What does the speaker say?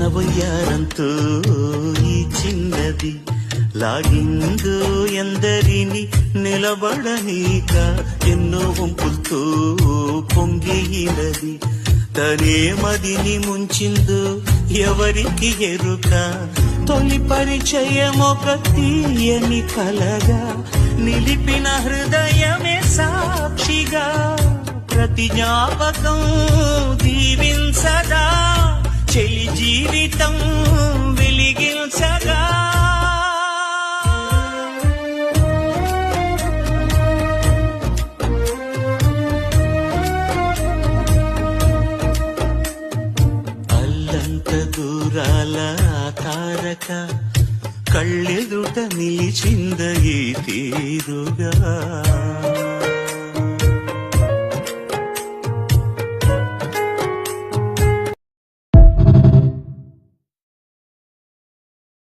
తన వయ్యారంతో ఈ చిన్నది లాగిందో ఎందరిని నిలబడనీక ఎన్నో వంపులతో పొంగినది తనే మదిని ముంచిందో ఎవరికి ఎరుక తొలి పరిచయం ఒక తీయని కలగా నిలిపిన హృదయమే సాక్షిగా ప్రతి జ్ఞాపకం దీవించదా చెలి జీవితం వెలిగించగా అల్లంత దూరాల తారక కళ్ళెదుట నిలిచింద ఈ తీరుగా